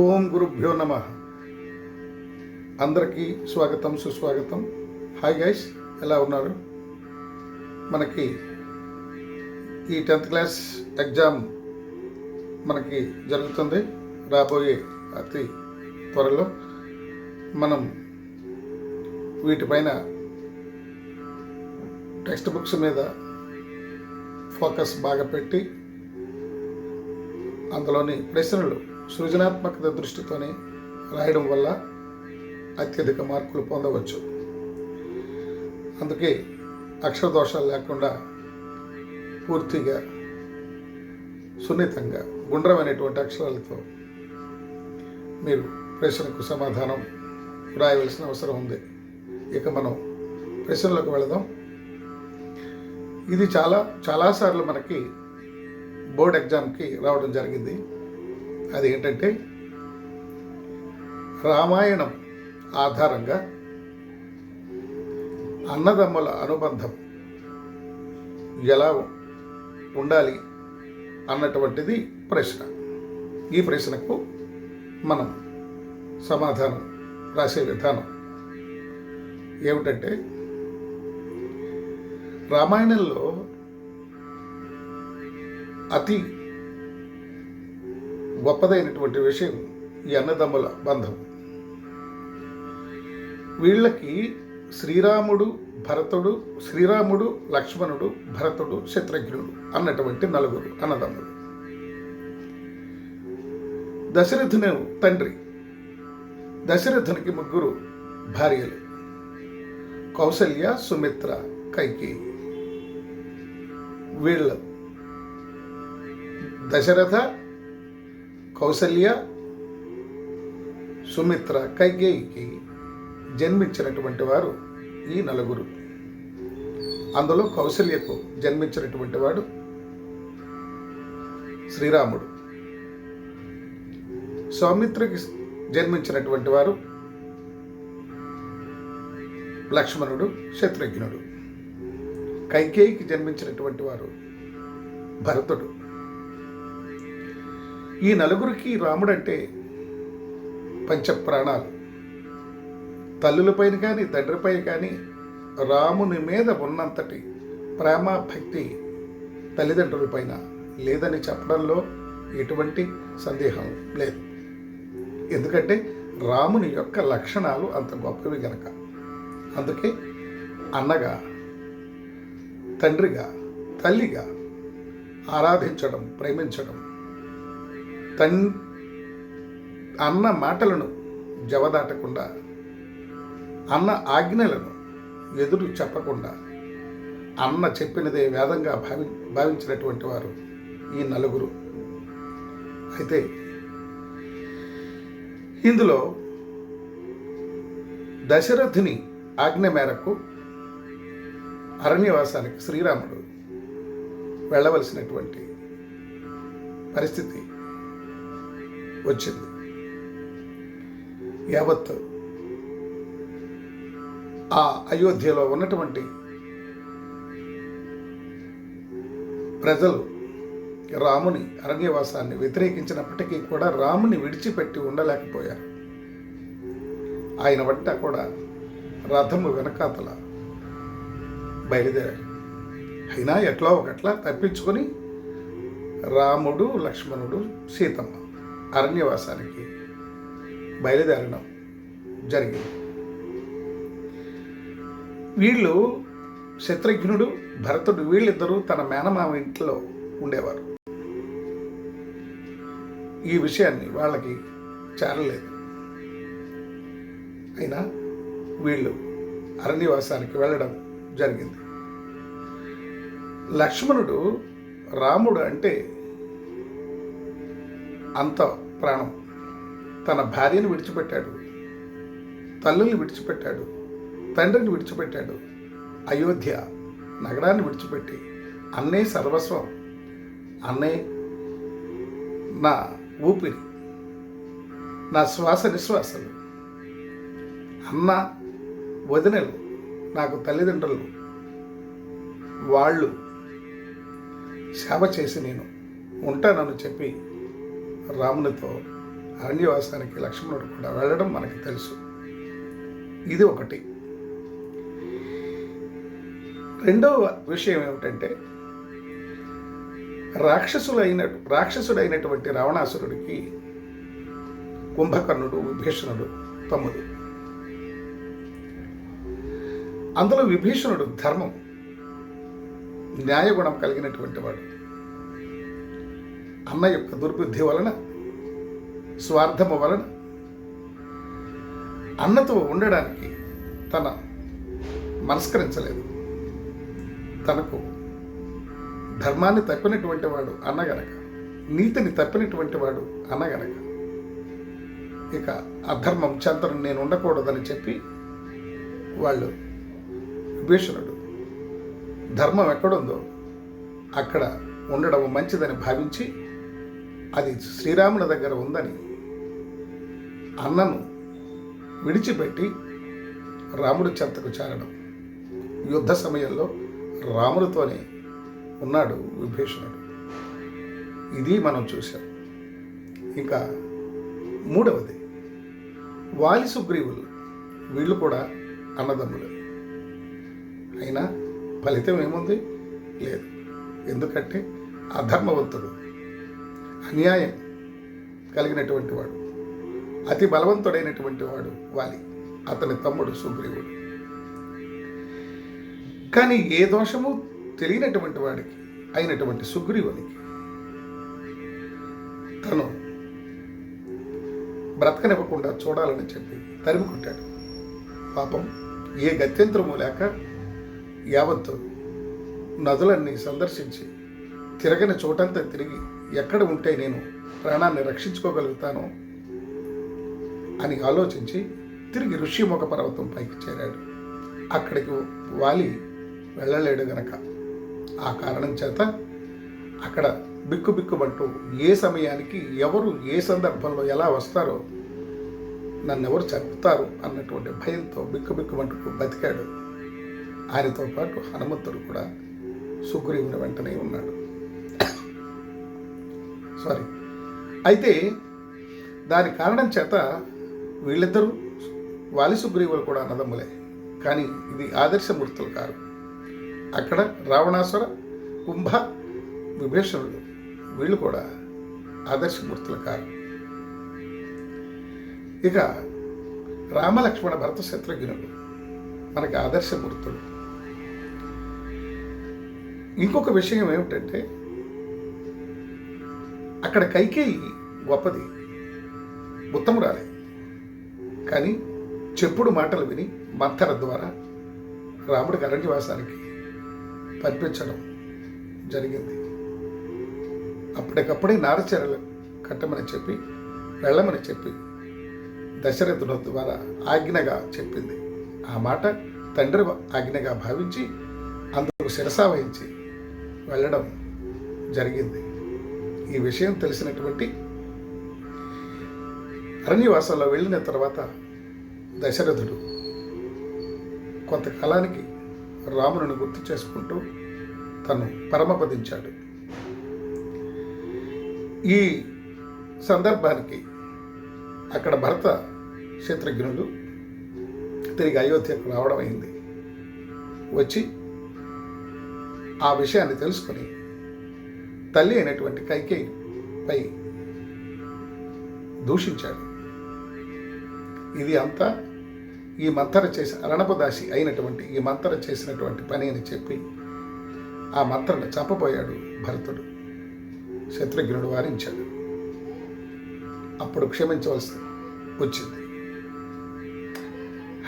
ఓం గురుభ్యో నమ. అందరికీ స్వాగతం సుస్వాగతం. హాయ్ గైస్, ఎలా ఉన్నారు? మనకి ఈ 10th క్లాస్ ఎగ్జామ్ మనకి జరుగుతుంది రాబోయే అతి త్వరలో. మనం వీటిపైన టెక్స్ట్ బుక్స్ మీద ఫోకస్ బాగా పెట్టి అందులోని ప్రశ్నలు సృజనాత్మకత దృష్టితోనే రాయడం వల్ల అత్యధిక మార్కులు పొందవచ్చు. అందుకే అక్షర దోషాలు లేకుండా పూర్తిగా సున్నితంగా గుండ్రమైనటువంటి అక్షరాలతో మీరు ప్రశ్నకు సమాధానం రాయవలసిన అవసరం ఉంది. ఇక మనం ప్రశ్నలకు వెళదాం. ఇది చాలాసార్లు మనకి బోర్డ్ ఎగ్జామ్కి రావడం జరిగింది. అది ఏంటంటే, రామాయణం ఆధారంగా అన్నదమ్ముల అనుబంధం ఎలా ఉండాలి అన్నటువంటిది ప్రశ్న. ఈ ప్రశ్నకు మనం సమాధానం రాసే విధానం ఏమిటంటే, రామాయణంలో అతి గొప్పదైనటువంటి విషయం ఈ అన్నదమ్ముల బంధం. వీళ్ళకి శ్రీరాముడు లక్ష్మణుడు, భరతుడు, శత్రుఘ్నుడు అన్నటువంటి నలుగురు అన్నదమ్ములు. దశరథుని తండ్రి. దశరథునికి ముగ్గురు భార్యలు: కౌసల్య, సుమిత్ర, కైకేయి. వీళ్ళ దశరథ, కౌసల్య, సుమిత్ర, కైకేయికి జన్మించినటువంటి వారు ఈ నలుగురు. అందులో కౌసల్యకు జన్మించినటువంటి వాడు శ్రీరాముడు. సౌమిత్రకి జన్మించినటువంటి వారు లక్ష్మణుడు, శత్రుఘ్నుడు. కైకేయికి జన్మించినటువంటి వారు భరతుడు. ఈ నలుగురికి రాముడంటే పంచప్రాణాలు. తల్లులపైన కానీ తండ్రిపైన కానీ రాముని మీద ఉన్నంతటి ప్రేమ భక్తి తల్లిదండ్రులపైన లేదని చెప్పడంలో ఎటువంటి సందేహం లేదు. ఎందుకంటే రాముని యొక్క లక్షణాలు అంత గొప్పవి గనక. అందుకే అన్నగా, తండ్రిగా, తల్లిగా ఆరాధించడం, ప్రేమించడం, అన్న మాటలను జవదాటకుండా, అన్న ఆజ్ఞలను ఎదురు చెప్పకుండా, అన్న చెప్పినదే వేదంగా భావించినటువంటి వారు ఈ నలుగురు. అయితే ఇందులో దశరథుని ఆజ్ఞ మేరకు అరణ్యవాసానికి శ్రీరాముడు వెళ్ళవలసినటువంటి పరిస్థితి వచ్చింది. యావత్ ఆ అయోధ్యలో ఉన్నటువంటి ప్రజలు రాముని అరణ్యవాసాన్ని వ్యతిరేకించినప్పటికీ కూడా రాముని విడిచిపెట్టి ఉండలేకపోయారు. ఆయన వెంట కూడా రథము వెనకాతల బయలుదేరారు. అయినా ఎట్లా ఒకట్లా తప్పించుకొని రాముడు, లక్ష్మణుడు, సీతమ్మ అరణ్యవాసానికి బయలుదేరడం జరిగింది. వీళ్ళు శత్రుఘ్నుడు, భరతుడు వీళ్ళిద్దరూ తన మేనమామ ఇంట్లో ఉండేవారు. ఈ విషయాన్ని వాళ్ళకి చేరలేదు. అయినా వీళ్ళు అరణ్యవాసానికి వెళ్ళడం జరిగింది. లక్ష్మణుడు రాముడు అంటే అంత ప్రాణం. తన భార్యను విడిచిపెట్టాడు, తల్లుల్ని విడిచిపెట్టాడు, తండ్రిని విడిచిపెట్టాడు, అయోధ్య నగరాన్ని విడిచిపెట్టి అన్నే సర్వస్వం, అన్నే నా ఊపిరి, నా శ్వాస నిశ్వాసలు, అన్న వదినలు, నాకు తల్లిదండ్రులు, వాళ్ళు సేవ చేసి నేను ఉంటానని చెప్పి రామునితో అరణ్యవాసానికి లక్ష్మణుడు కూడా వెళ్ళడం మనకి తెలుసు. ఇది ఒకటి. రెండవ విషయం ఏమిటంటే, రాక్షసుడైనటువంటి రావణాసురుడికి కుంభకర్ణుడు, విభీషణుడు తమ్ముడు. అందులో విభీషణుడు ధర్మం, న్యాయగుణం కలిగినటువంటి వాడు. అన్న యొక్క దుర్బుద్ధి వలన, స్వార్థము వలన అన్నతో ఉండడానికి తన మనస్కరించలేదు. తనకు ధర్మాన్ని తప్పినటువంటి వాడు అన్నగనక, నీతిని తప్పినటువంటి వాడు అన్నగనక, ఇక అధర్మం చెంతను నేను ఉండకూడదని చెప్పి వాళ్ళు విభీషణుడు ధర్మం ఎక్కడుందో అక్కడ ఉండడం మంచిదని భావించి, అది శ్రీరాముని దగ్గర ఉందని అన్నను విడిచిపెట్టి రాముడి చెంతకు చేరడం. యుద్ధ సమయంలో రాముడితోనే ఉన్నాడు విభీషణుడు. ఇది మనం చూసాం. ఇంకా మూడవది, వాలి సుగ్రీవులు, వీళ్ళు కూడా అన్నదమ్ములు. అయినా ఫలితం ఏముంది? లేదు. ఎందుకంటే అధర్మవంతుడు, అన్యాయం కలిగినటువంటి వాడు, అతి బలవంతుడైనటువంటి వాడు వాలి, అతని తమ్ముడు సుగ్రీవుడు. కానీ ఏ దోషము తెలియనటువంటి వాడికి అయినటువంటి సుగ్రీవునికి తను బ్రతకనివ్వకుండా చూడాలని చెప్పి తరిమికొట్టాడు. పాపం ఏ గత్యంతరము లేక యావత్తు నదులన్నీ సందర్శించి తిరగని చోటంతా తిరిగి ఎక్కడ ఉంటే నేను ప్రాణాన్ని రక్షించుకోగలుగుతాను అని ఆలోచించి తిరిగి ఋషిముఖ పర్వతం పైకి చేరాడు. అక్కడికి వాలి వెళ్ళలేడు గనక ఆ కారణం చేత అక్కడ బిక్కుబిక్కుమంటూ ఏ సమయానికి ఎవరు ఏ సందర్భంలో ఎలా వస్తారో, నన్నెవరు చంపుతారు అన్నటువంటి భయంతో బిక్కుబిక్కుమంటూ బతికాడు. ఆయనతో పాటు హనుమంతుడు కూడా సుగ్రీవుని వెంటనే ఉన్నాడు. అయితే దాని కారణం చేత వీళ్ళిద్దరూ వాలి సుగ్రీవులు కూడా అన్నదమ్ములే, కానీ ఇది ఆదర్శమూర్తులు కారు. అక్కడ రావణాసుర, కుంభ, విభీషణుడు వీళ్ళు కూడా ఆదర్శమూర్తులు కారు. ఇక రామలక్ష్మణ భరత శత్రుఘ్నుడు మనకి ఆదర్శమూర్తులు. ఇంకొక విషయం ఏమిటంటే, అక్కడ కైకేయి గొప్పది, ఉత్తమురాలే, కానీ చెప్పుడు మాటలు విని మంథర ద్వారా రాముడికి అరణ్యవాసానికి పంపించడం జరిగింది. అప్పటికప్పుడే నారచర్యలు కట్టమని చెప్పి వెళ్ళమని చెప్పి దశరథుడు ద్వారా ఆజ్ఞగా చెప్పింది. ఆ మాట తండ్రి ఆజ్ఞగా భావించి అందుకు శిరసా వహించి వెళ్ళడం జరిగింది. ఈ విషయం తెలిసినటువంటి అరణ్యవాసంలో వెళ్ళిన తర్వాత దశరథుడు కొంతకాలానికి రాముని గుర్తు చేసుకుంటూ తను పరమపదించాడు. ఈ సందర్భానికి అక్కడ భరత శత్రుఘ్నుడు తిరిగి అయోధ్యకు రావడం అయింది. వచ్చి ఆ విషయాన్ని తెలుసుకొని తల్లి అయినటువంటి కైకేయిపై దూషించాడు. ఇది అంతా ఈ మంథర చేసి అరణపదాసి అయినటువంటి ఈ మంథర చేసినటువంటి పని అని చెప్పి ఆ మంత్రను చంపబోయాడు భరతుడు. శత్రుఘ్నుడు వారించాడు. అప్పుడు క్షమించవలసి వచ్చింది.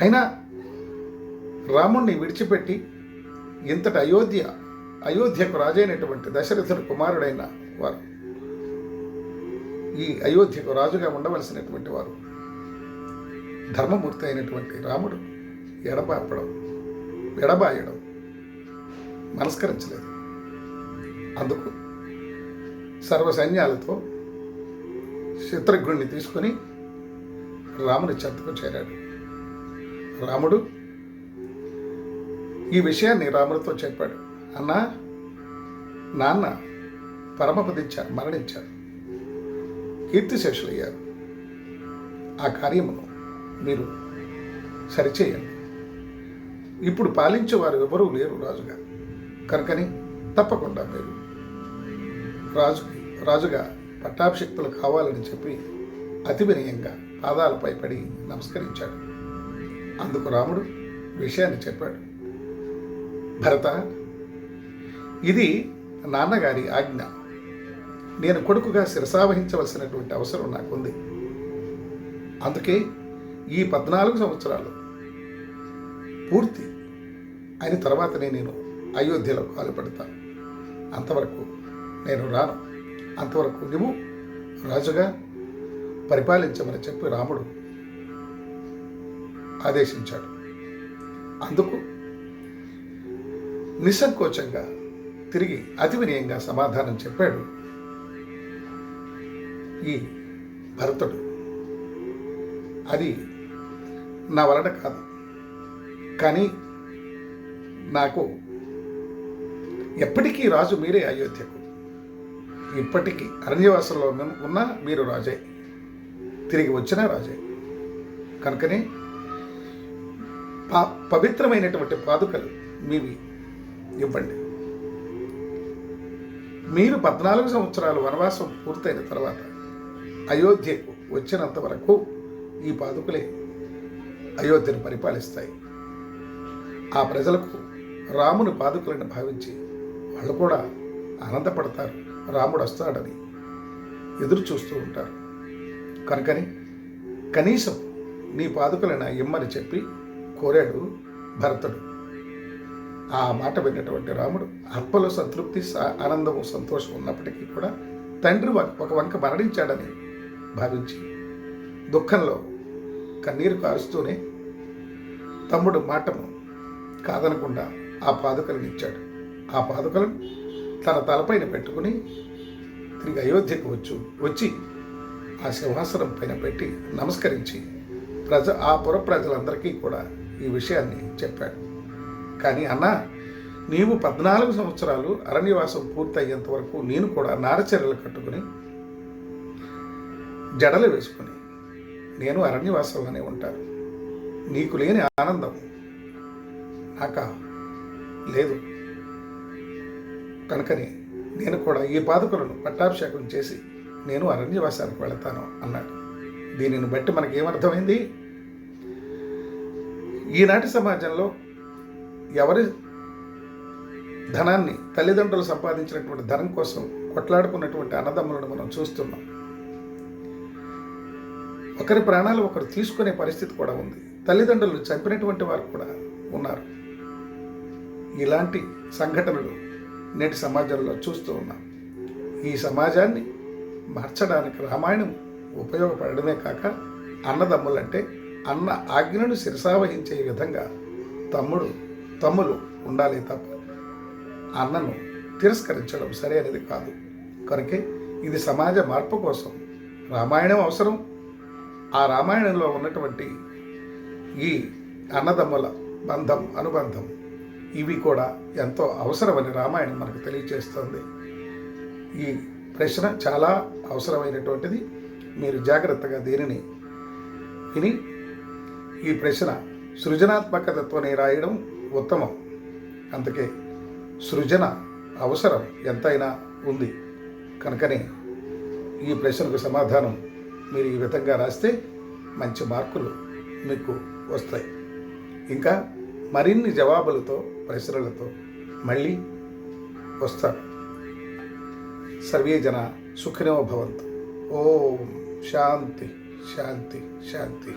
అయినా రాముణ్ణి విడిచిపెట్టి ఇంతటి అయోధ్యకు రాజైనటువంటి దశరథుడు కుమారుడైన వారు, ఈ అయోధ్యకు రాజుగా ఉండవలసినటువంటి వారు, ధర్మమూర్తి అయినటువంటి రాముడు ఎడబాయడం మనస్కరించలేదు. అందుకు సర్వ సైన్యాలతో శత్రుఘ్నుడిని తీసుకుని రాముని చెంతకు చేరాడు. రాముడు ఈ విషయాన్ని రాముడితో చెప్పాడు. అన్నా, నాన్న పరమపదించారు, మరణించారు, కీర్తిశేషులయ్యారు. ఆ కార్యమును మీరు సరిచేయండి. ఇప్పుడు పాలించేవారు ఎవరూ లేరు రాజుగా, కనుకని తప్పకుండా మీరు రాజుగా పట్టాభిషిక్తులు కావాలని చెప్పి అతి వినయంగా పాదాలపై పడి నమస్కరించాడు. అందుకు రాముడు విషయాన్ని చెప్పాడు. భరత, ఇది నాన్నగారి ఆజ్ఞ. నేను కొడుకుగా శిరసావహించవలసినటువంటి అవసరం నాకుంది. అందుకే ఈ 14 సంవత్సరాలు పూర్తి అయిన తర్వాతనే నేను అయోధ్యలో కాలు పెడతాను. అంతవరకు నేను రాను. అంతవరకు నువ్వు రాజుగా పరిపాలించమని చెప్పి రాముడు ఆదేశించాడు. అందుకు నిస్సంకోచంగా తిరిగి అతి వినయంగా సమాధానం చెప్పాడు ఈ భరతుడు. అది నా వలన కాదు, కానీ నాకు ఎప్పటికీ రాజు మీరే అయోధ్యకు. ఇప్పటికీ అరణ్యవాసంలో ఉన్నా మీరు రాజే, తిరిగి వచ్చినా రాజే. కనుకనే పవిత్రమైనటువంటి పాదుకలు మీవి ఇవ్వండి. మీరు 14 సంవత్సరాలు వనవాసం పూర్తయిన తర్వాత అయోధ్యకు వచ్చినంత వరకు ఈ పాదుకలే అయోధ్యను పరిపాలిస్తాయి. ఆ ప్రజలకు రాముని పాదుకలను భావించి వాళ్ళు కూడా ఆనందపడతారు, రాముడు వస్తాడని ఎదురు చూస్తూ ఉంటారు. కనుకని కనీసం నీ పాదుకలను ఇమ్మని చెప్పి కోరాడు భరతుడు. ఆ మాట విన్నటువంటి రాముడు ఆత్మలో సంతృప్తి, ఆనందము, సంతోషం ఉన్నప్పటికీ కూడా తండ్రి ఒక వంక మరణించాడని భావించి దుఃఖంలో కన్నీరు కారుస్తూనే తమ్ముడు మాటను కాదనకుండా ఆ పాదుకలను ఇచ్చాడు. ఆ పాదుకలను తన తలపైన పెట్టుకుని తిరిగి అయోధ్యకు వచ్చి ఆ సింహాసనం పైన పెట్టి నమస్కరించి ఆ పుర ప్రజలందరికీ కూడా ఈ విషయాన్ని చెప్పాడు. కానీ అన్నా, నీవు 14 సంవత్సరాలు అరణ్యవాసం పూర్తయ్యేంత వరకు నేను కూడా నారచర్యలు కట్టుకుని జడలు వేసుకుని నేను అరణ్యవాసంలోనే ఉంటాను. నీకు లేని ఆనందం నాక లేదు. కనుకని నేను కూడా ఈ పాదుకలను పట్టాభిషేకం చేసి నేను అరణ్యవాసానికి వెళతాను అన్నాడు. దీనిని బట్టి మనకేమర్థమైంది? ఈనాటి సమాజంలో ఎవరి ధనాన్ని, తల్లిదండ్రులు సంపాదించినటువంటి ధనం కోసం కొట్లాడుకున్నటువంటి అన్నదమ్ములను మనం చూస్తున్నాం. ఒకరి ప్రాణాలు ఒకరు తీసుకునే పరిస్థితి కూడా ఉంది. తల్లిదండ్రులు చంపినటువంటి వారు కూడా ఉన్నారు. ఇలాంటి సంఘటనలు నేటి సమాజంలో చూస్తూ ఉన్నాం. ఈ సమాజాన్ని మార్చడానికి రామాయణం ఉపయోగపడమే కాక అన్నదమ్ములంటే అన్న ఆజ్ఞను శిరసావహించే విధంగా తమ్ములు ఉండాలి తప్ప అన్నను తిరస్కరించడం సరైనది కాదు. కనుకే ఇది సమాజ మార్పు కోసం రామాయణం అవసరం. ఆ రామాయణంలో ఉన్నటువంటి ఈ అన్నదమ్ముల అనుబంధం ఇవి కూడా ఎంతో అవసరమని రామాయణం మనకు తెలియజేస్తుంది. ఈ ప్రశ్న చాలా అవసరమైనటువంటిది. మీరు జాగ్రత్తగా దీనిని విని ఈ ప్రశ్న సృజనాత్మకతతోనే రాయడం ఉత్తమం. అందుకే సృజన అవసరం ఎంతైనా ఉంది. కనుకనే ఈ ప్రశ్నకు సమాధానం మీరు ఈ విధంగా రాస్తే మంచి మార్కులు మీకు వస్తాయి. ఇంకా మరిన్ని జవాబులతో, ప్రశ్నలతో మళ్ళీ వస్తాను. సర్వే జన సుఖినో భవంతు. ఓం శాంతి శాంతి శాంతి.